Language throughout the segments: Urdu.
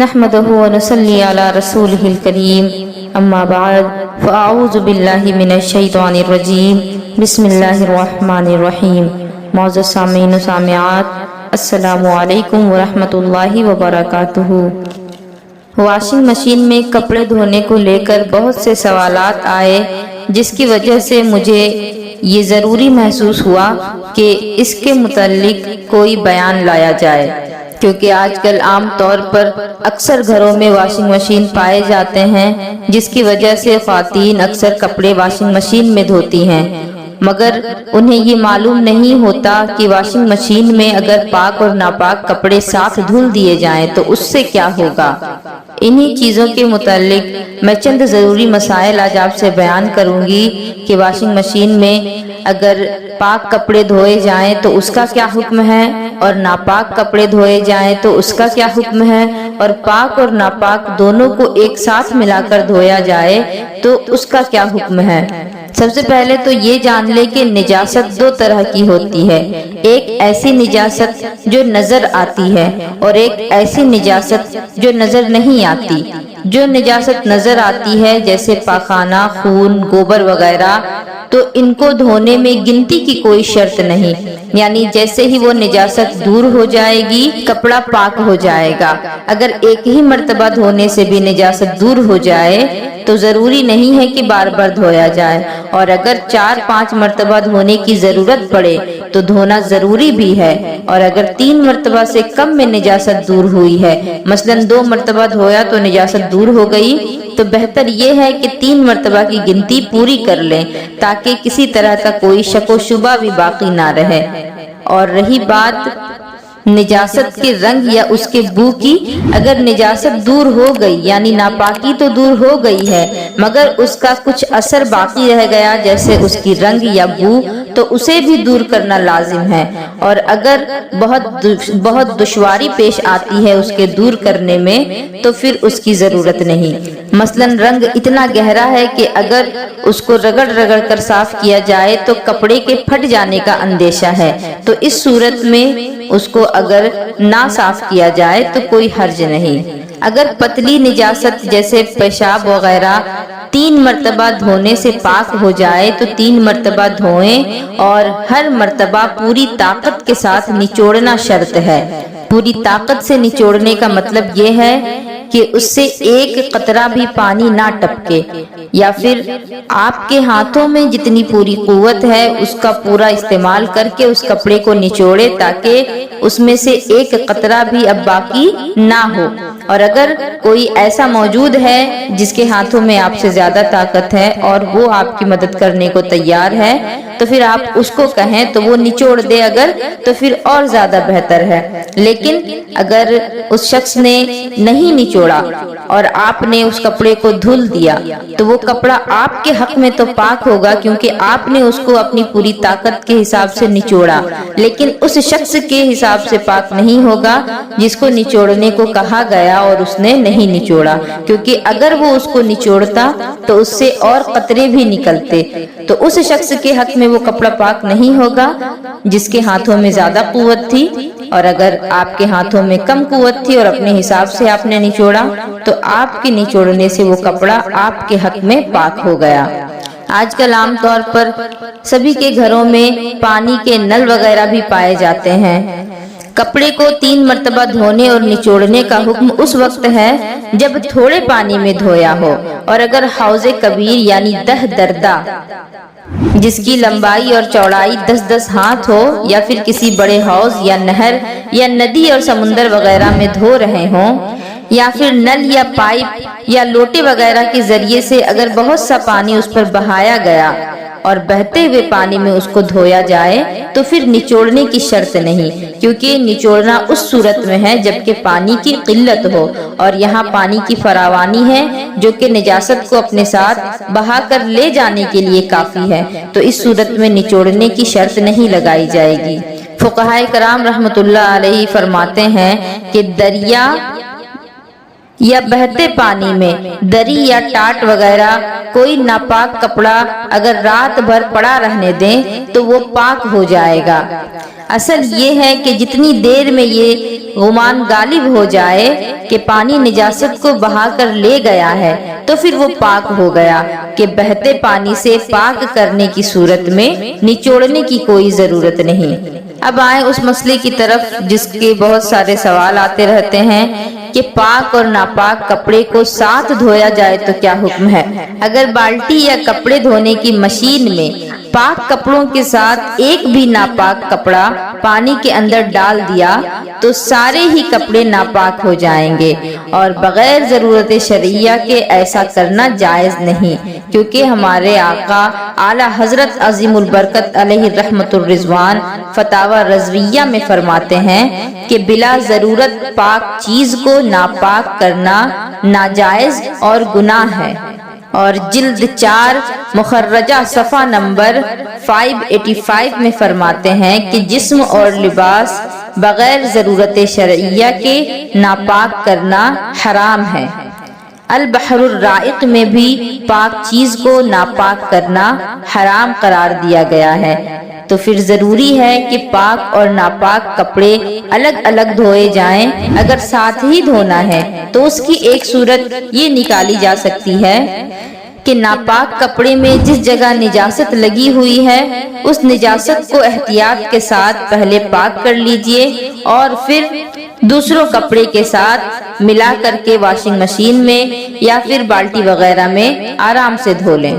نحمده ونصلي على رسوله الكريم اما بعد فاعوذ باللہ من الشیطان الرجیم بسم اللہ الرحمن الرحیم۔ معزز سامعین و سامعات، السلام علیکم ورحمۃ اللہ وبرکاتہ۔ واشنگ مشین میں کپڑے دھونے کو لے کر بہت سے سوالات آئے، جس کی وجہ سے مجھے یہ ضروری محسوس ہوا کہ اس کے متعلق کوئی بیان لایا جائے، کیونکہ آج کل عام طور پر اکثر گھروں میں واشنگ مشین پائے جاتے ہیں، جس کی وجہ سے خواتین اکثر کپڑے واشنگ مشین میں دھوتی ہیں، مگر انہیں یہ معلوم نہیں ہوتا کہ واشنگ مشین میں اگر پاک اور ناپاک کپڑے ساتھ دھل دیے جائیں تو اس سے کیا ہوگا۔ انہی چیزوں کے متعلق میں چند ضروری مسائل آج آپ سے بیان کروں گی کہ واشنگ مشین میں اگر پاک کپڑے دھوئے جائیں تو اس کا کیا حکم ہے، اور ناپاک کپڑے دھوئے جائیں تو اس کا کیا حکم ہے، اور پاک اور ناپاک دونوں کو ایک ساتھ ملا کر دھویا جائے تو اس کا کیا حکم ہے۔ سب سے پہلے تو یہ جان لے کہ نجاست دو طرح کی ہوتی ہے، ایک ایسی نجاست جو نظر آتی ہے اور ایک ایسی نجاست جو نظر نہیں آتی۔ جو نجاست نظر آتی ہے جیسے پاخانہ، خون، گوبر وغیرہ، تو ان کو دھونے میں گنتی کی کوئی شرط نہیں، یعنی جیسے ہی وہ نجاست دور ہو جائے گی کپڑا پاک ہو جائے گا۔ اگر ایک ہی مرتبہ دھونے سے بھی نجاست دور ہو جائے تو ضروری نہیں ہے کہ بار بار دھویا جائے، اور اگر 4-5 مرتبہ دھونے کی ضرورت پڑے تو دھونا ضروری بھی ہے، اور اگر 3 مرتبہ سے کم میں نجاست دور ہوئی ہے، مثلا 2 مرتبہ دھویا تو نجاست دور ہو گئی، تو بہتر یہ ہے کہ 3 مرتبہ کی گنتی پوری کر لیں تاکہ کسی طرح کا کوئی شک و شبہ بھی باقی نہ رہے۔ اور رہی بات نجاست کے رنگ یا اس کے بو کی، اگر نجاست دور ہو گئی یعنی ناپاکی تو دور ہو گئی ہے مگر اس کا کچھ اثر باقی رہ گیا جیسے اس کی رنگ یا بو، تو اسے بھی دور کرنا لازم ہے، اور اگر بہت دشواری پیش آتی ہے اس کے دور کرنے میں تو پھر اس کی ضرورت نہیں۔ مثلا رنگ اتنا گہرا ہے کہ اگر اس کو رگڑ رگڑ کر صاف کیا جائے تو کپڑے کے پھٹ جانے کا اندیشہ ہے، تو اس صورت میں اس کو اگر نہ صاف کیا جائے تو کوئی حرج نہیں۔ اگر پتلی نجاست جیسے پیشاب وغیرہ 3 مرتبہ دھونے سے پاک ہو جائے تو 3 مرتبہ دھوئیں، اور ہر مرتبہ پوری طاقت کے ساتھ نچوڑنا شرط ہے۔ پوری طاقت سے نچوڑنے کا مطلب یہ ہے کہ اس سے ایک قطرہ بھی پانی نہ ٹپکے، یا پھر آپ کے ہاتھوں میں جتنی پوری قوت ہے اس کا پورا استعمال کر کے اس کپڑے کو نچوڑے تاکہ اس میں سے ایک قطرہ بھی اب باقی نہ ہو۔ اور اگر کوئی ایسا موجود ہے جس کے ہاتھوں میں آپ سے زیادہ طاقت ہے اور وہ آپ کی مدد کرنے کو تیار ہے تو پھر آپ اس کو کہیں تو وہ نچوڑ دے، اگر تو پھر اور زیادہ بہتر ہے۔ لیکن اگر اس شخص نے نہیں نچوڑا اور آپ نے اس کپڑے کو دھل دیا تو وہ کپڑا آپ کے حق میں تو پاک ہوگا کیونکہ آپ نے اس کو اپنی پوری طاقت کے حساب سے نچوڑا، لیکن اس شخص کے حساب سے پاک نہیں ہوگا جس کو نچوڑنے کو کہا گیا اور اس نے نہیں نچوڑا، کیونکہ اگر وہ اس کو نچوڑتا تو اس سے اور قطرے بھی نکلتے، تو اس شخص کے حق میں وہ کپڑا پاک نہیں ہوگا جس کے ہاتھوں میں زیادہ قوت تھی، اور اگر آپ کے ہاتھوں میں کم قوت تھی اور اپنے حساب سے آپ نے نچوڑا تو آپ کے نچوڑنے سے وہ کپڑا آپ کے حق میں پاک ہو گیا۔ آج کل عام طور پر سبھی کے گھروں میں پانی کے نل وغیرہ بھی پائے جاتے ہیں۔ کپڑے کو 3 مرتبہ دھونے اور نچوڑنے کا حکم اس وقت ہے جب تھوڑے پانی میں دھویا ہو، اور اگر حوض کبیر یعنی 10 دردہ جس کی لمبائی اور چوڑائی 10-10 ہاتھ ہو، یا پھر کسی بڑے حوض یا نہر یا ندی اور سمندر وغیرہ میں دھو رہے ہوں، یا پھر نل یا پائپ یا لوٹے وغیرہ کے ذریعے سے اگر بہت سا پانی اس پر بہایا گیا اور بہتے ہوئے پانی میں اس کو دھویا جائے تو پھر نچوڑنے کی شرط نہیں، کیونکہ نچوڑنا اس صورت میں ہے جبکہ پانی کی قلت ہو، اور یہاں پانی کی فراوانی ہے جو کہ نجاست کو اپنے ساتھ بہا کر لے جانے کے لیے کافی ہے، تو اس صورت میں نچوڑنے کی شرط نہیں لگائی جائے گی۔ فقہائے کرام رحمۃ اللہ علیہ فرماتے ہیں کہ دریا یا بہتے پانی میں دری یا ٹاٹ وغیرہ کوئی ناپاک کپڑا اگر رات بھر پڑا رہنے دیں تو وہ پاک ہو جائے گا۔ اصل یہ ہے کہ جتنی دیر میں یہ گمان غالب ہو جائے کہ پانی نجاست کو بہا کر لے گیا ہے تو پھر وہ پاک ہو گیا، کہ بہتے پانی سے پاک کرنے کی صورت میں نچوڑنے کی کوئی ضرورت نہیں۔ اب آئیں اس مسئلے کی طرف جس کے بہت سارے سوال آتے رہتے ہیں کہ پاک اور ناپاک کپڑے کو ساتھ دھویا جائے تو کیا حکم ہے؟ اگر بالٹی یا کپڑے دھونے کی مشین میں پاک کپڑوں کے ساتھ ایک بھی ناپاک کپڑا پانی کے اندر ڈال دیا تو سارے ہی کپڑے ناپاک ہو جائیں گے، اور بغیر ضرورت شرعیہ کے ایسا کرنا جائز نہیں، کیونکہ ہمارے آقا اعلیٰ حضرت عظیم البرکت علیہ رحمت الرضوان فتاوی رضویہ میں فرماتے ہیں کہ بلا ضرورت پاک چیز کو ناپاک کرنا ناجائز اور گناہ ہے، اور جلد 4 مخرجہ صفحہ نمبر 585 میں فرماتے ہیں کہ جسم اور لباس بغیر ضرورت شرعیہ کے ناپاک کرنا حرام ہے۔ البحر الرائق میں بھی پاک چیز کو ناپاک کرنا حرام قرار دیا گیا ہے، تو پھر ضروری ہے کہ پاک اور ناپاک کپڑے الگ الگ دھوئے جائیں۔ اگر ساتھ ہی دھونا ہے تو اس کی ایک صورت یہ نکالی جا سکتی ہے کہ ناپاک کپڑے میں جس جگہ نجاست لگی ہوئی ہے اس نجاست کو احتیاط کے ساتھ پہلے پاک کر لیجئے اور پھر دوسروں کپڑے کے ساتھ ملا کر کے واشنگ مشین میں یا پھر بالٹی وغیرہ میں آرام سے دھو لیں۔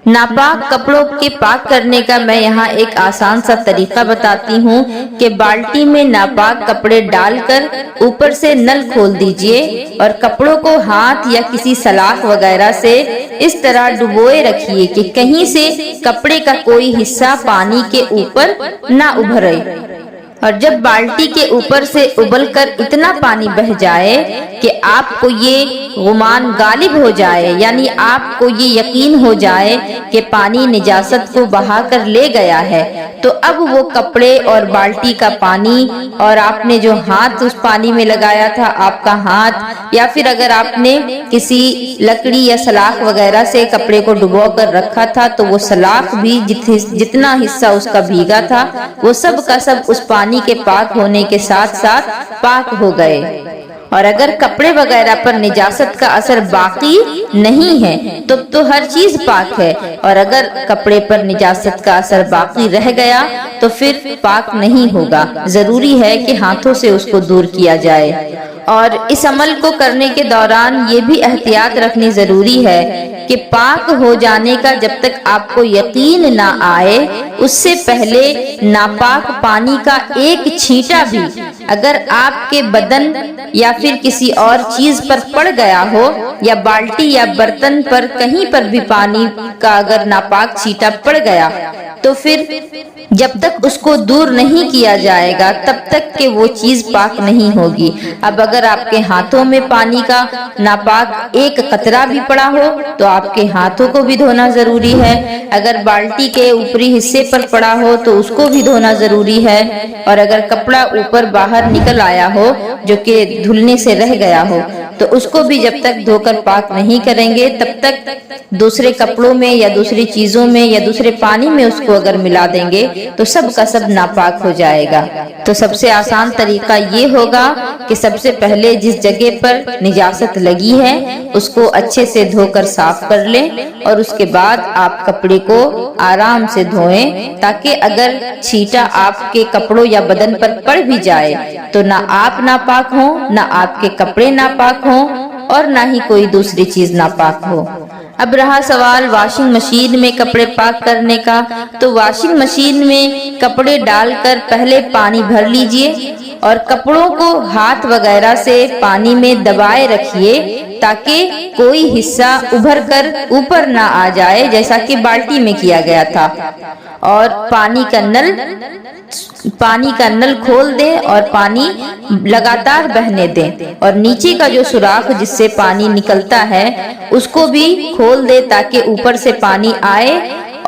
ناپاک کپڑوں کے پاک کرنے کا میں یہاں ایک آسان سا طریقہ بتاتی ہوں کہ بالٹی میں ناپاک کپڑے ڈال کر اوپر سے نل کھول دیجئے اور کپڑوں کو ہاتھ یا کسی سلاخ وغیرہ سے اس طرح ڈبوئے رکھیے کہ کہیں سے کپڑے کا کوئی حصہ پانی کے اوپر نہ ابھرے، اور جب بالٹی کے اوپر سے ابل کر اتنا پانی بہہ جائے کہ آپ کو یہ گمان غالب ہو جائے، یعنی آپ کو یہ یقین ہو جائے کہ پانی نجاست کو بہا کر لے گیا ہے، تو اب وہ کپڑے اور بالٹی کا پانی اور آپ نے جو ہاتھ اس پانی میں لگایا تھا آپ کا ہاتھ، یا پھر اگر آپ نے کسی لکڑی یا سلاخ وغیرہ سے کپڑے کو ڈبو کر رکھا تھا تو وہ سلاخ بھی جتنا حصہ اس کا بھیگا تھا وہ سب کا سب اس پانی کے پاک ہونے کے ساتھ ساتھ پاک ہو گئے۔ اور اگر کپڑے وغیرہ پر نجاست کا اثر باقی نہیں ہے تو ہر چیز پاک ہے، اور اگر کپڑے پر نجاست کا اثر باقی رہ گیا تو پھر پاک نہیں ہوگا۔ ضروری ہے کہ ہاتھوں سے اس کو دور کیا جائے، اور اس عمل کو کرنے کے دوران یہ بھی احتیاط رکھنی ضروری ہے کہ پاک ہو جانے کا جب تک آپ کو یقین نہ آئے اس سے پہلے ناپاک پانی کا ایک چھینٹا بھی اگر آپ کے بدن یا پھر کسی اور چیز پر پڑ گیا ہو، یا بالٹی یا برتن پر کہیں پر بھی پانی کا اگر ناپاک چھینٹا پڑ گیا تو پھر جب تک اس کو دور نہیں کیا جائے گا تب تک کہ وہ چیز پاک نہیں ہوگی۔ اب اگر آپ کے ہاتھوں میں پانی کا ناپاک ایک قطرہ بھی پڑا ہو تو آپ کے ہاتھوں کو بھی دھونا ضروری ہے، اگر بالٹی کے اوپری حصے پر پڑا ہو تو اس کو بھی دھونا ضروری ہے، اور اگر کپڑا اوپر باہر نکل آیا ہو جو کہ دھلنے سے رہ گیا ہو تو اس کو بھی جب تک دھو کر پاک نہیں کریں گے تب تک دوسرے کپڑوں میں یا دوسری چیزوں میں یا دوسرے پانی میں اس کو اگر ملا دیں گے تو سب کا سب ناپاک ہو جائے گا۔ تو سب سے آسان طریقہ یہ ہوگا کہ سب سے پہلے جس جگہ پر نجاست لگی ہے اس کو اچھے سے دھو کر صاف کر لیں، اور اس کے بعد آپ کپڑے کو آرام سے دھوئیں تاکہ اگر چھینٹا آپ کے کپڑوں یا بدن پر پڑ بھی جائے تو نہ آپ ناپاک ہوں، نہ آپ کے کپڑے ناپاک ہوں، اور نہ ہی کوئی دوسری چیز ناپاک ہو۔ اب رہا سوال واشنگ مشین میں کپڑے پاک کرنے کا، تو واشنگ مشین میں کپڑے ڈال کر پہلے پانی بھر لیجئے اور کپڑوں کو ہاتھ وغیرہ سے پانی میں دبائے رکھیے تاکہ کوئی حصہ ابھر کر اوپر نہ آ جائے جیسا کہ بالٹی میں کیا گیا تھا، اور پانی کا نل کھول دیں اور پانی لگاتار بہنے دیں، اور نیچے کا جو سوراخ جس سے پانی نکلتا ہے اس کو بھی کھول دے تاکہ اوپر سے پانی آئے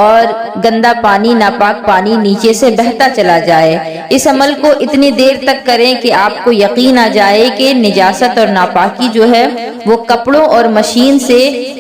اور گندا پانی ناپاک پانی نیچے سے بہتا چلا جائے۔ اس عمل کو اتنی دیر تک کریں کہ آپ کو یقین آ جائے کہ نجاست اور ناپاکی جو ہے وہ کپڑوں اور مشین سے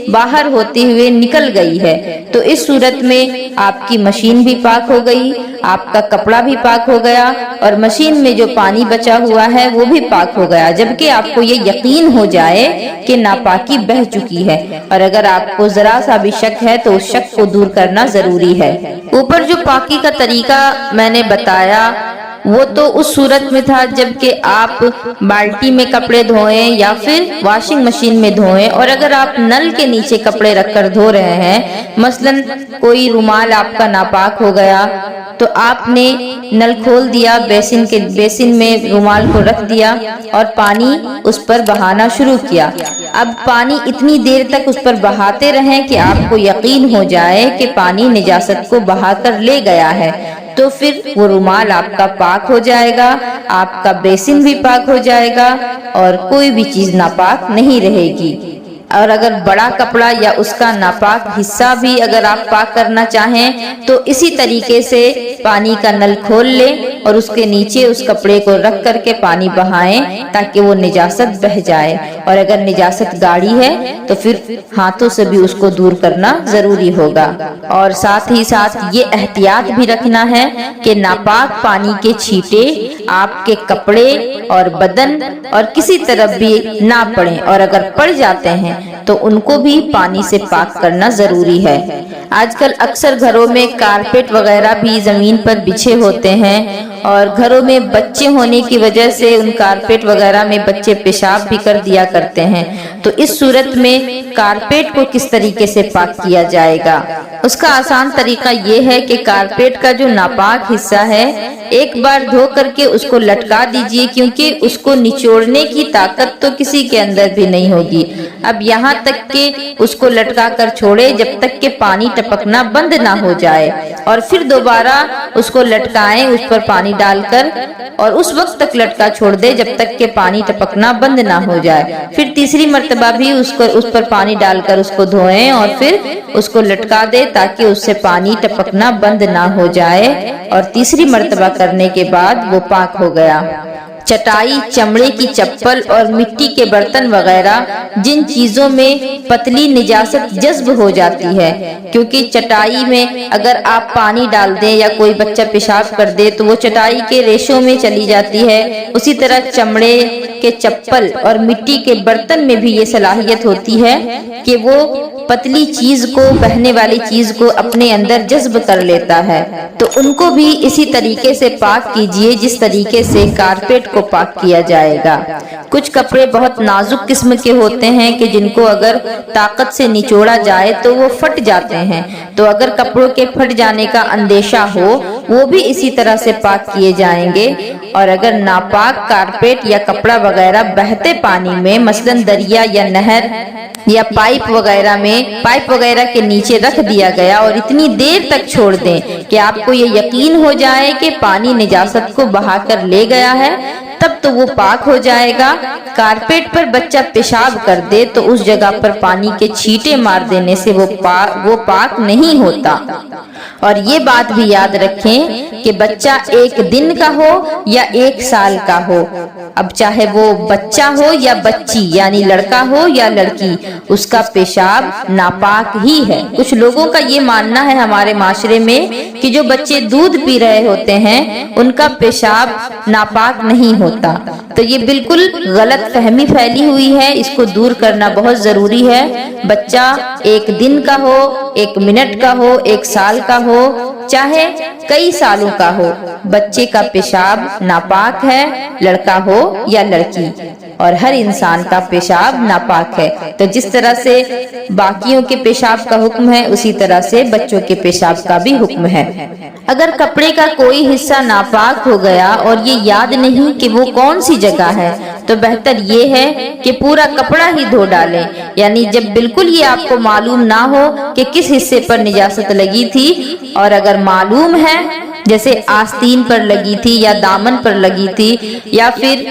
باہر ہوتے ہوئے نکل گئی ہے۔ تو اس صورت میں آپ کی مشین بھی پاک ہو گئی، آپ کا کپڑا بھی پاک ہو گیا، اور مشین میں جو پانی بچا ہوا ہے وہ بھی پاک ہو گیا، جبکہ آپ کو یہ یقین ہو جائے کہ ناپاکی بہہ چکی ہے۔ اور اگر آپ کو ذرا سا بھی شک ہے تو اس شک کو دور کرنا ضروری ہے۔ اوپر جو پاکی کا طریقہ میں نے بتایا وہ تو اس صورت میں تھا جب کہ آپ بالٹی میں کپڑے دھوئیں یا پھر واشنگ مشین میں دھوئیں، اور اگر آپ نل کے نیچے کپڑے رکھ کر دھو رہے ہیں، مثلاً کوئی رومال آپ کا ناپاک ہو گیا تو آپ نے نل کھول دیا، بیسن میں رومال کو رکھ دیا اور پانی اس پر بہانا شروع کیا۔ اب پانی اتنی دیر تک اس پر بہاتے رہیں کہ آپ کو یقین ہو جائے کہ پانی نجاست کو بہا کر لے گیا ہے، تو پھر وہ رومال آپ کا پاک ہو جائے گا، آپ کا بیسن بھی پاک ہو جائے گا اور کوئی بھی چیز ناپاک نہیں رہے گی۔ اور اگر بڑا کپڑا یا اس کا ناپاک حصہ بھی اگر آپ پاک کرنا چاہیں تو اسی طریقے سے پانی کا نل کھول لیں اور اس کے نیچے اس کپڑے کو رکھ کر کے پانی بہائیں تاکہ وہ نجاست بہہ جائے، اور اگر نجاست گاڑی ہے تو پھر ہاتھوں سے بھی اس کو دور کرنا ضروری ہوگا۔ اور ساتھ ہی ساتھ یہ احتیاط بھی رکھنا ہے کہ ناپاک پانی کے چھینٹے آپ کے کپڑے اور بدن اور کسی طرف بھی نہ پڑیں، اور اگر پڑ جاتے ہیں تو ان کو بھی پانی سے پاک کرنا ضروری ہے۔ آج کل اکثر گھروں میں کارپیٹ وغیرہ بھی زمین پر بچھے ہوتے ہیں، اور گھروں میں بچے ہونے کی وجہ سے ان کارپیٹ وغیرہ میں بچے پیشاب بھی کر دیا کرتے ہیں۔ تو اس صورت میں کارپیٹ کو کس طریقے سے پاک کیا جائے گا؟ اس کا آسان طریقہ یہ ہے کہ کارپیٹ کا جو ناپاک حصہ ہے ایک بار دھو کر کے اس کو لٹکا دیجئے، کیونکہ اس کو نچوڑنے کی طاقت تو کسی کے اندر بھی نہیں ہوگی۔ اب یہاں تک کہ اس کو لٹکا کر چھوڑے جب تک کہ پانی ٹپکنا بند نہ ہو جائے، اور پھر دوبارہ اس کو لٹکائیں اس پر پانی ڈال کر، اور اس وقت تک لٹکا چھوڑ دے جب تک کہ پانی ٹپکنا بند نہ ہو جائے۔ پھر تیسری مرتبہ بھی اس پر پانی ڈال کر اس کو دھوئیں اور پھر اس کو لٹکا دے تاکہ اس سے پانی ٹپکنا بند نہ ہو جائے، اور تیسری مرتبہ کرنے کے بعد وہ پاک ہو گیا۔ چٹائی، چمڑے کی چپل اور مٹی کے برتن وغیرہ جن چیزوں میں پتلی نجاست جذب ہو جاتی ہے، کیونکہ چٹائی میں اگر آپ پانی ڈال دیں یا کوئی بچہ پیشاب کر دے تو وہ چٹائی کے ریشوں میں چلی جاتی ہے، اسی طرح چمڑے کے چپل اور مٹی کے برتن میں بھی یہ صلاحیت ہوتی ہے کہ وہ پتلی چیز کو، بہنے والی چیز کو اپنے اندر جذب کر لیتا ہے۔ تو ان کو بھی اسی طریقے سے پاک کیجئے جس طریقے سے کارپیٹ کو پاک کیا جائے گا۔ کچھ کپڑے بہت نازک قسم کے ہوتے ہیں کہ جن کو اگر طاقت سے نچوڑا جائے تو وہ پھٹ جاتے ہیں، تو اگر کپڑوں کے پھٹ جانے کا اندیشہ ہو وہ بھی اسی طرح سے پاک کیے جائیں گے۔ اور اگر ناپاک کارپیٹ یا کپڑا وغیرہ بہتے پانی میں، مثلاً دریا یا نہر یا پائپ وغیرہ کے نیچے رکھ دیا گیا اور اتنی دیر تک چھوڑ دیں کہ آپ کو یہ یقین ہو جائے کہ پانی نجاست کو بہا کر لے گیا ہے، تب تو وہ پاک ہو جائے گا۔ کارپیٹ پر بچہ پیشاب کر دے تو اس جگہ پر پانی کے چھینٹے مار دینے سے وہ پاک نہیں ہوتا۔ اور یہ بات بھی یاد رکھیں کہ بچہ 1 دن کا ہو یا 1 سال کا ہو، اب چاہے وہ بچہ ہو یا بچی، یعنی لڑکا ہو یا لڑکی، اس کا پیشاب ناپاک ہی ہے۔ کچھ لوگوں کا یہ ماننا ہے ہمارے معاشرے میں کہ جو بچے دودھ پی رہے ہوتے ہیں ان کا پیشاب ناپاک نہیں ہوتا، تو یہ بالکل غلط فہمی پھیلی ہوئی ہے، اس کو دور کرنا بہت ضروری ہے۔ بچہ 1 دن کا ہو، 1 منٹ کا ہو، 1 سال کا ہو، چاہے کئی سالوں کا ہو، بچے کا پیشاب ناپاک ہے، لڑکا ہو یا لڑکی، اور ہر انسان کا پیشاب ناپاک ہے۔ تو جس طرح سے باقیوں کے پیشاب کا حکم ہے اسی طرح سے بچوں کے پیشاب کا بھی حکم ہے۔ اگر کپڑے کا کوئی حصہ ناپاک ہو گیا اور یہ یاد نہیں کہ وہ کون سی جگہ ہے تو بہتر یہ ہے کہ پورا کپڑا ہی دھو ڈالیں، یعنی جب بالکل یہ آپ کو معلوم نہ ہو کہ کس حصے پر نجاست لگی تھی، اور اگر معلوم ہے جیسے آستین پر لگی تھی یا دامن پر لگی تھی یا پھر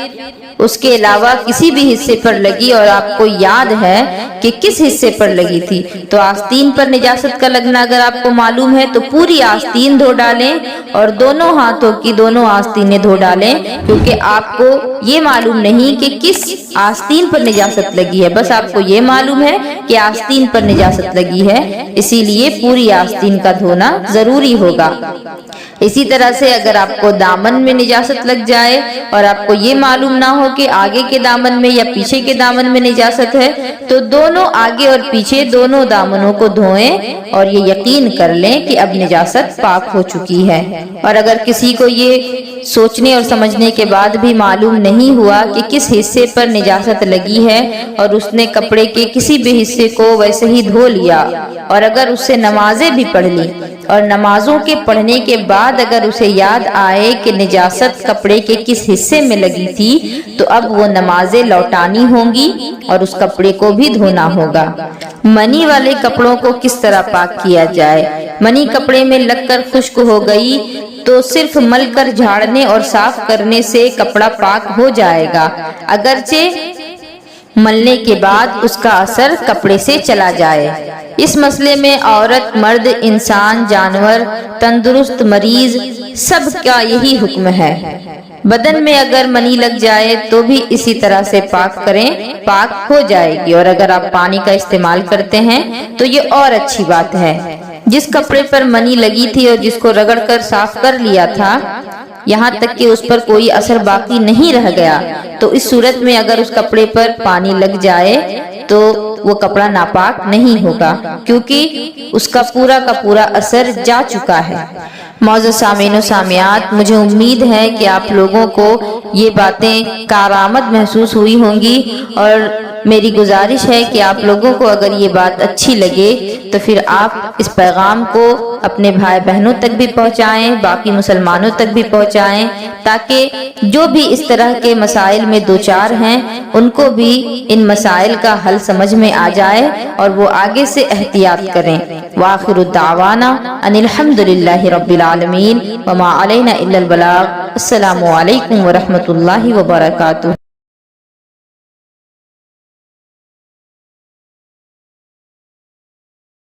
اس کے علاوہ کسی بھی حصے پر لگی اور آپ کو یاد ہے کہ کس حصے پر لگی تھی، تو آستین پر نجاست کا لگنا اگر آپ کو معلوم ہے تو پوری آستین دھو ڈالیں اور دونوں ہاتھوں کی دونوں آستینیں دھو ڈالیں، کیونکہ آپ کو یہ معلوم نہیں کہ کس آستین پر نجاست لگی ہے، بس آپ کو یہ معلوم ہے کہ آستین پر نجاست لگی ہے، اسی لیے پوری آستین کا دھونا ضروری ہوگا۔ اسی طرح سے اگر آپ کو دامن میں نجاست لگ جائے اور آپ کو یہ معلوم نہ ہو کہ آگے کے دامن میں یا پیچھے کے دامن میں نجاست ہے، تو دونوں آگے اور پیچھے دونوں دامنوں کو دھوئیں اور یہ یقین کر لیں کہ اب نجاست پاک ہو چکی ہے۔ اور اگر کسی کو یہ سوچنے اور سمجھنے کے بعد بھی معلوم نہیں ہوا کہ کس حصے پر نجاست لگی ہے اور اس نے کپڑے کے کسی بھی حصے کو ویسے ہی دھو لیا، اور اگر اس سے نمازیں بھی پڑھ لی اور نمازوں کے پڑھنے کے بعد اگر اسے یاد آئے کہ نجاست کپڑے کے کس حصے میں لگی تھی، تو اب وہ نمازیں لوٹانی ہوں گی اور اس کپڑے کو بھی دھونا ہوگا۔ منی والے کپڑوں کو کس طرح پاک کیا جائے؟ منی کپڑے میں لگ کر خشک ہو گئی تو صرف مل کر جھاڑنے اور صاف کرنے سے کپڑا پاک ہو جائے گا، اگرچہ ملنے کے بعد اس کا اثر کپڑے سے چلا جائے۔ اس مسئلے میں عورت، مرد، انسان، جانور، تندرست، مریض، سب کا یہی حکم ہے۔ بدن میں اگر منی لگ جائے تو بھی اسی طرح سے پاک کریں، پاک ہو جائے گی، اور اگر آپ پانی کا استعمال کرتے ہیں تو یہ اور اچھی بات ہے۔ جس کپڑے پر منی لگی تھی اور جس کو رگڑ کر صاف کر لیا تھا، یہاں تک کہ اس پر کوئی اثر باقی نہیں رہ گیا، تو اس صورت میں اگر اس کپڑے پر پانی لگ جائے تو وہ کپڑا ناپاک نہیں ہوگا، کیونکہ اس کا پورا اثر جا چکا ہے۔ معزز سامعین و سامعات، مجھے امید ہے کہ آپ لوگوں کو یہ باتیں کارآمد محسوس ہوئی ہوں گی، اور میری گزارش ہے کہ آپ لوگوں کو اگر یہ بات اچھی لگے تو پھر آپ اس پیغام کو اپنے بھائی بہنوں تک بھی پہنچائیں، باقی مسلمانوں تک بھی پہنچائیں، تاکہ جو بھی اس طرح کے مسائل میں دوچار ہیں ان کو بھی ان مسائل کا حل سمجھ میں آ جائے اور وہ آگے سے احتیاط کریں۔ وآخر الدعوانا ان الحمد للہ رب العالمین وما علینا الا البلاغ۔ السلام علیکم ورحمۃ اللہ وبرکاتہ۔